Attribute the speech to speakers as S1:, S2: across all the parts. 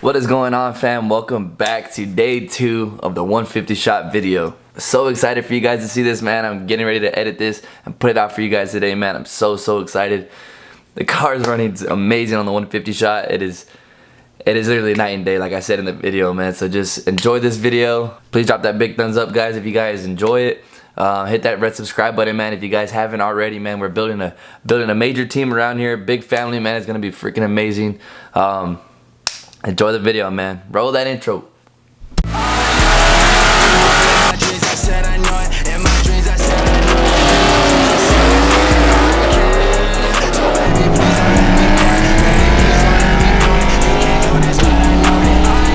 S1: What is going on, fam? Welcome back to day 2 of the 150 shot video. So excited for you guys to see this, man. I'm getting ready to edit this and put it out for you guys today, man. I'm so excited. The car is running amazing on the 150 shot. It is literally night and day, like I said in the video, man. So just enjoy this video. Please drop that big thumbs up, guys, if you guys enjoy it. Hit that red subscribe button, man, if you guys haven't already, man. We're building a major team around here. Big family, man. It's gonna be freaking amazing. Enjoy the video, man. Roll that intro.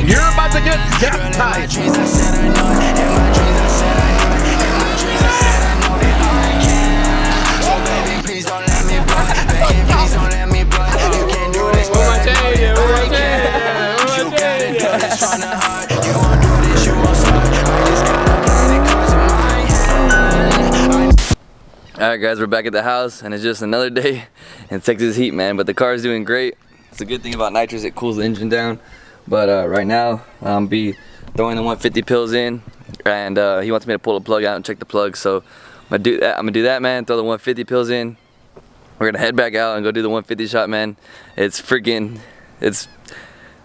S2: You're about to get baptized.
S1: Alright, guys, we're back at the house, and it's just another day in Texas heat, man. But the car is doing great. It's a good thing about Nitrous, it cools the engine down. But right now, I'll be throwing the 150 pills in, and he wants me to pull the plug out and check the plug. So I'm gonna do that, man. Throw the 150 pills in. We're gonna head back out and go do the 150 shot, man. It's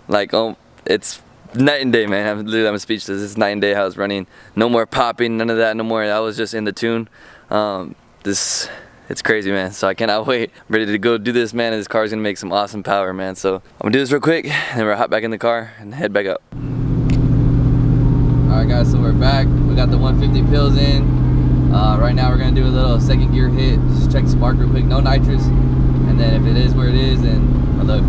S1: like, it's night and day, man. I'm speechless. It's night and day how it's running. No more popping, none of that, no more. I was just in the tune. It's crazy, man. So I cannot wait. I'm ready to go do this, man. And this car is gonna make some awesome power, man. So I'm gonna do this real quick, and then we're hop back in the car and head back up. All right, guys. So we're back. We got the 150 pills in. Right now we're gonna do a little second gear hit. Just check the spark real quick. No nitrous. And then if it is where it is, then look.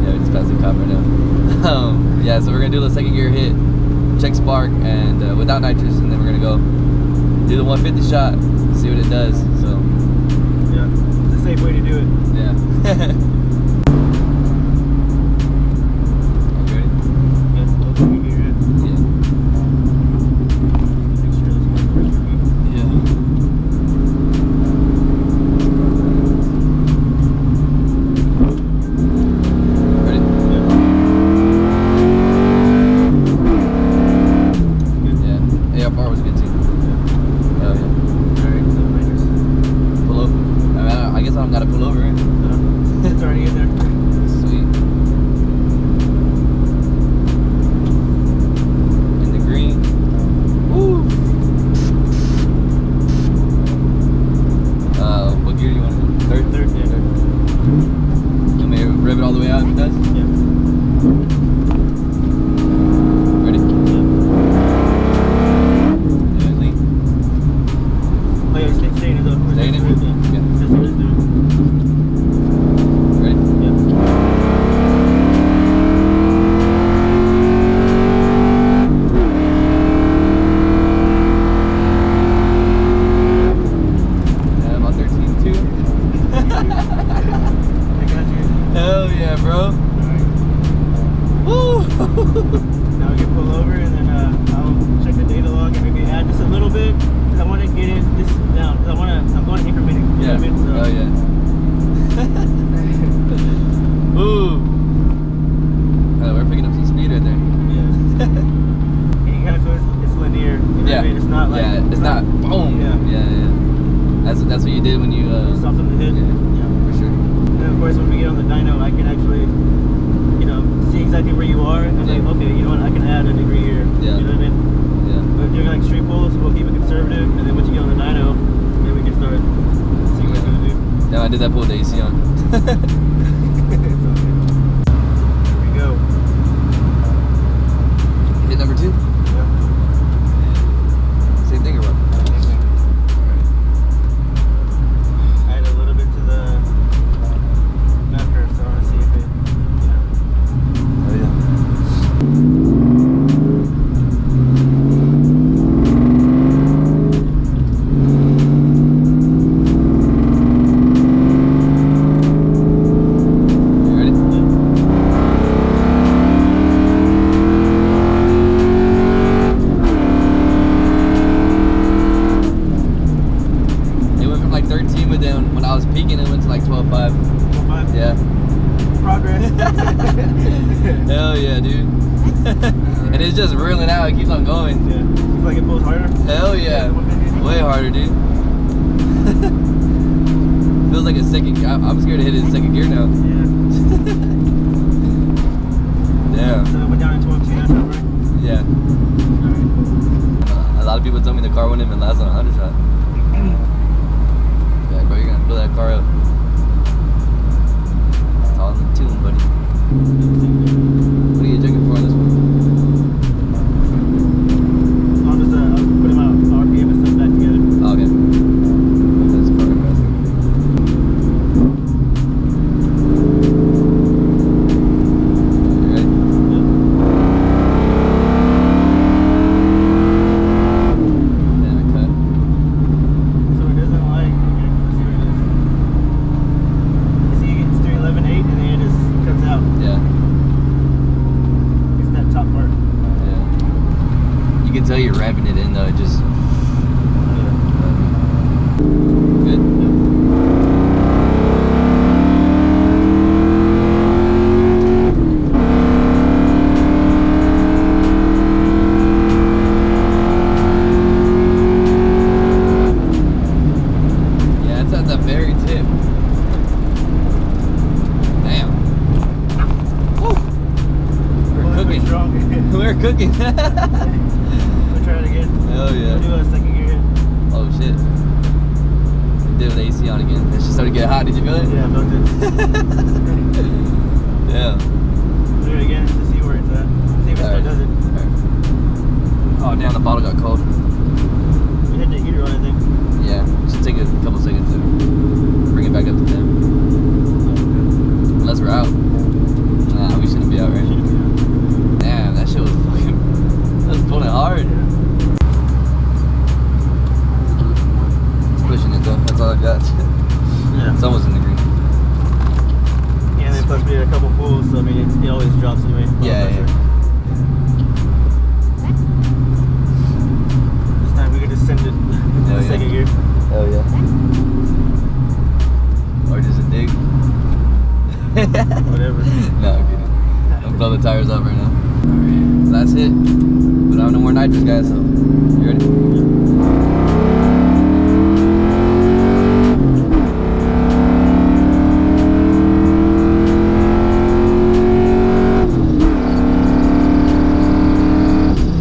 S1: Yeah, we just passed the cop right now. Yeah. So we're gonna do a little second gear hit. Check spark and without nitrous, and then we're gonna go do the 150 shot, see what it does. So
S2: yeah, it's a safe way to do it.
S1: Yeah. Okay, ready?
S2: Yeah, we'll do it.
S1: Yeah.
S2: Make sure this one first for me.
S1: Yeah. Ready? Yeah. Yeah. AFR was good too. Oh yeah.
S2: Alright, so minus.
S1: Pull over. I guess I don't gotta pull over, right?
S2: It's already in there.
S1: Sweet. In the green. Woo! What gear do you want to go? Third?
S2: Third, yeah.
S1: Third. You want me to rev it all the way out if it does?
S2: Yeah.
S1: Ready?
S2: Yeah.
S1: Yeah, lean.
S2: Oh yeah, stay in it though.
S1: Stay in it?
S2: Yeah.
S1: Yeah.
S2: That's what it's doing.
S1: Ready?
S2: Yeah.
S1: Yeah, about 13 too.
S2: I got you.
S1: Hell yeah, bro.
S2: Alright.
S1: Woo!
S2: Now we can pull over and then I'll check the data log and maybe add just a little bit because I want to get it this down because I'm going incrementing. You know what I mean? So,
S1: Oh yeah. Ooh. Oh, we're picking up some speed right there.
S2: yeah. And you kind of feel it's linear. You know what I mean? It's not like
S1: it's not boom.
S2: Yeah.
S1: Yeah. That's what you did when you
S2: Something to hit.
S1: Yeah, for sure.
S2: And then of course when we get on the dyno, I can actually, see exactly where you are and like, okay, you know what, I can add a degree here.
S1: Yeah.
S2: You know what I mean?
S1: Yeah.
S2: But if you're like street pulls, we'll keep it conservative, and then once you get on the dyno, then we can start seeing what it's gonna do.
S1: Yeah, I did that pull with the AC on.
S2: It's okay. Here we go.
S1: Hit number 2.
S2: Yeah.
S1: Same thing or what?
S2: Add a little bit to the nut curve, so I want to see if it,
S1: Oh yeah. Hell yeah, dude. And it's just reeling out. It keeps on going.
S2: Yeah. You feel like it pulls harder?
S1: Hell yeah. Way harder, dude. Feels like a second. I'm scared to hit it in second gear now.
S2: Yeah.
S1: Yeah.
S2: So we're down in 12 2 now, right?
S1: Yeah. A lot of people told me the car wouldn't even last on a 100 shot. Yeah, bro, you're gonna fill that car up. It's all in the tune, buddy. What are you drinking for on this one?
S2: I'll just put my RPM and stuff back together.
S1: Oh, okay. This car interesting. You ready? Damn, it cut.
S2: So it doesn't like, okay, let's see what it is. You see it's 311.8 and then it just cuts out.
S1: Yeah.
S2: It's that top part.
S1: Yeah. You can tell you're revving it in though, it just good. Yeah, it's at the very tip. Damn. Woo. We're cooking.
S2: Strong.
S1: We're cooking.
S2: We'll try it again.
S1: Hell yeah.
S2: We'll do a second gear hit.
S1: Oh shit. Did with the AC on again. It just started to get hot. Did you feel it?
S2: Yeah, I felt it.
S1: Yeah.
S2: Do it again just to see where it's at. See if it still does it.
S1: Oh damn, the bottle got cold.
S2: We had the heater on, I think.
S1: Yeah. Should take a couple seconds to bring it back up to 10. Unless we're out. Nah, we shouldn't be out, right? Damn, that shit was fucking. That was pulling hard. It's pushing it though. That's all I got.
S2: Yeah.
S1: It's almost in the green.
S2: Yeah, and then plus we had a couple pulls, so I mean it always drops anyway.
S1: Yeah, yeah.
S2: This time we could just send it to
S1: Hell
S2: the
S1: yeah.
S2: second gear.
S1: Hell yeah. Or just a dig.
S2: Whatever.
S1: No, I'm kidding. I'm blowing the tires off right now. Alright, so that's it. But I don't have no more nitrous, guys, so you ready?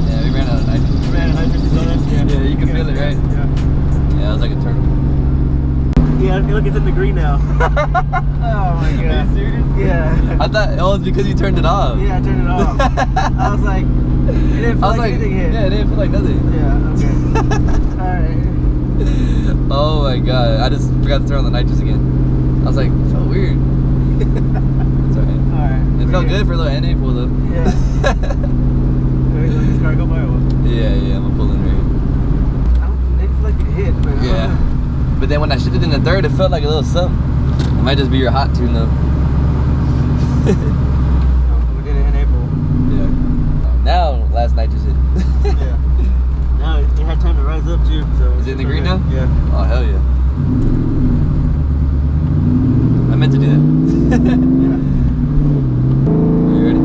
S1: Yeah, we ran out of nitrous.
S2: You ran a nitrous on it?
S1: Yeah, you can feel it, right?
S2: Yeah.
S1: Yeah, it was like a turtle.
S2: Yeah, I feel like it's in the green now. Oh my god.
S1: Are you serious?
S2: Yeah.
S1: I thought it was because you turned it off.
S2: Yeah, I turned it off. I was like, it didn't feel like anything hit.
S1: Yeah, it didn't feel like nothing.
S2: Yeah, okay. Alright.
S1: Oh my god, I just forgot to turn on the nitrous again. I was like, it felt weird. It's alright.
S2: Alright.
S1: It felt good for a little NA pull though.
S2: Yeah. Ready to let this car go by or what?
S1: Yeah, I'm gonna pull in right
S2: I don't feel like it hit, but
S1: here. Yeah. But then when I shifted in the third, it felt like a little something. It might just be your hot tune though.
S2: We did it in April.
S1: Yeah. Now, last nitrous hit.
S2: Yeah. Now it had time to rise up too. So
S1: Is it in the green now?
S2: Yeah.
S1: Oh, hell yeah. I meant to do that.
S2: Yeah.
S1: Are you ready?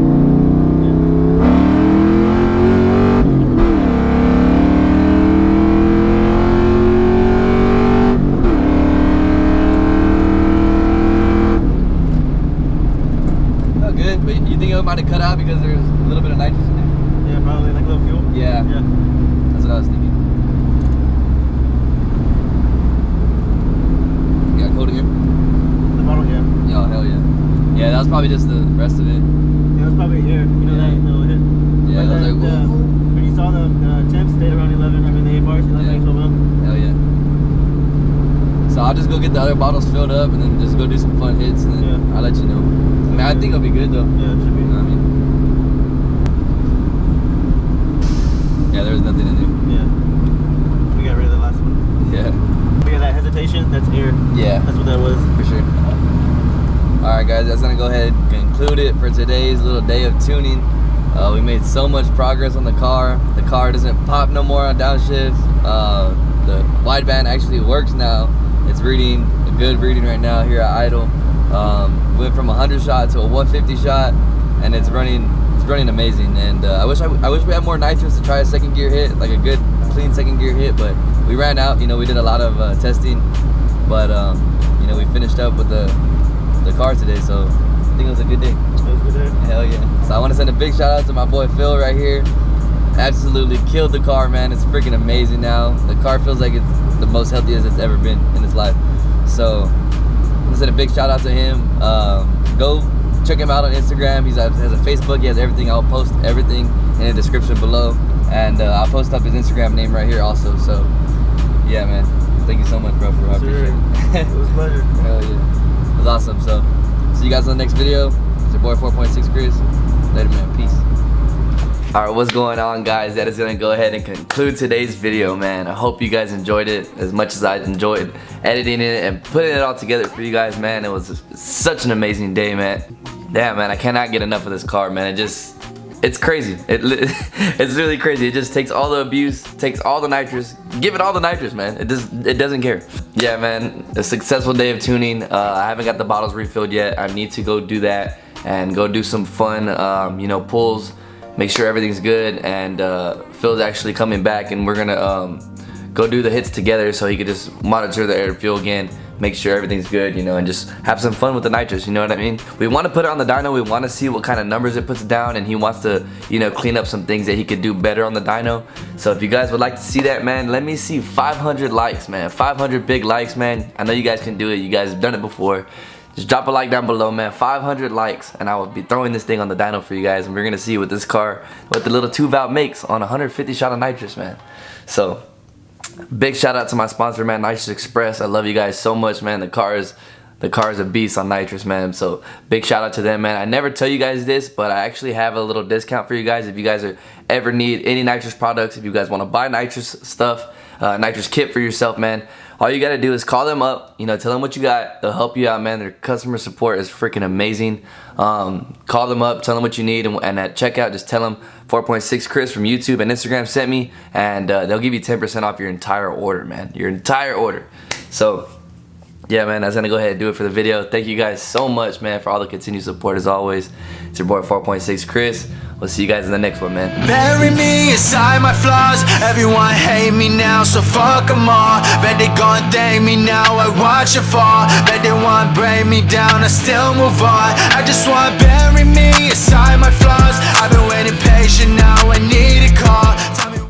S1: Felt good, but you think it might have cut out because there's a little bit of nitrous in there?
S2: Yeah, probably like a little fuel.
S1: Yeah.
S2: Yeah.
S1: That's what I was thinking. You got cold in here?
S2: The bottle, yeah.
S1: Oh, hell yeah. Yeah, that was probably just the rest of it.
S2: Yeah, it was probably air. You know
S1: Yeah.
S2: that little hit.
S1: Yeah,
S2: But
S1: that was like, whoa.
S2: when you saw the temps stayed around 11, I mean the AFRs, 11,
S1: Yeah.
S2: 12 up.
S1: Hell yeah. So I'll just go get the other bottles filled up and then just go do some fun hits and then
S2: Yeah.
S1: I'll let you know. I mean, I think it'll be good though.
S2: Yeah, it should be.
S1: You know what I mean? Yeah, there was nothing in there.
S2: Yeah. We got rid of the last one.
S1: Yeah.
S2: We got that hesitation, that's air.
S1: Yeah,
S2: That's what that was.
S1: for sure. Alright guys, that's gonna go ahead and conclude it for today's little day of tuning. We made so much progress on the car. The car doesn't pop no more on downshift. The wideband actually works now. It's reading a good reading right now here at idle. Went from a 100 shot to a 150 shot, and it's running amazing. And I wish we had more nitrous to try a second gear hit, like a good clean second gear hit, but we ran out. You know, we did a lot of testing, but you know, we finished up with the car today, so I think it was a good day.
S2: It was a good day.
S1: Hell yeah. So I want to send a big shout out to my boy Phil right here. Absolutely killed the car, man. It's freaking amazing now. The car feels like it's the most healthiest it's ever been in its life. So I'm gonna send a big shout out to him. Go check him out on Instagram. He has a Facebook. He has everything. I'll post everything in the description below, and I'll post up his Instagram name right here also. So yeah, man, thank you so much, bro, for I appreciate it.
S2: It was a pleasure.
S1: Hell yeah, it was awesome. So see you guys on the next video. It's your boy 4.6Chris. Later, man. Peace. Alright, what's going on, guys? That is gonna go ahead and conclude today's video, man. I hope you guys enjoyed it as much as I enjoyed editing it and putting it all together for you guys, man. It was such an amazing day, man. Damn, man, I cannot get enough of this car, man. It's crazy. It's really crazy. It just takes all the abuse, takes all the nitrous, give it all the nitrous, man. It doesn't care. Yeah, man, a successful day of tuning. I haven't got the bottles refilled yet. I need to go do that and go do some fun, you know, pulls. Make sure everything's good, and Phil's actually coming back, and we're gonna go do the hits together so he could just monitor the air and fuel again, make sure everything's good, you know, and just have some fun with the nitrous, you know what I mean? We want to put it on the dyno, we want to see what kind of numbers it puts down, and he wants to, you know, clean up some things that he could do better on the dyno. So if you guys would like to see that, man, let me see 500 likes, man. 500 big likes, man. I know you guys can do it. You guys have done it before. Just drop a like down below, man. 500 likes, and I will be throwing this thing on the dyno for you guys, and we're gonna see what this car, what the little 2-valve makes on 150 shot of nitrous, man. So big shout out to my sponsor, man, Nitrous Express. I love you guys so much, man. The car is a beast on nitrous, man. So big shout out to them, man. I never tell you guys this, but I actually have a little discount for you guys if you guys ever need any nitrous products. If you guys want to buy nitrous stuff, nitrous kit for yourself, man, all you gotta do is call them up, you know, tell them what you got. They'll help you out, man. Their customer support is freaking amazing. Call them up, tell them what you need, and at checkout, just tell them 4.6Chris from YouTube and Instagram sent me, and they'll give you 10% off your entire order, man. Your entire order. So yeah, man, that's gonna go ahead and do it for the video. Thank you guys so much, man, for all the continued support as always. It's your boy 4.6Chris. We'll see you guys in the next one, man.
S3: Bury me inside my flaws. Everyone hate me now, so fuck them all. Bet they gon' thank me now, I watch it fall. Bet they want break me down, I still move on. I just want bury me inside my flaws. I've been waiting patient, now I need a call.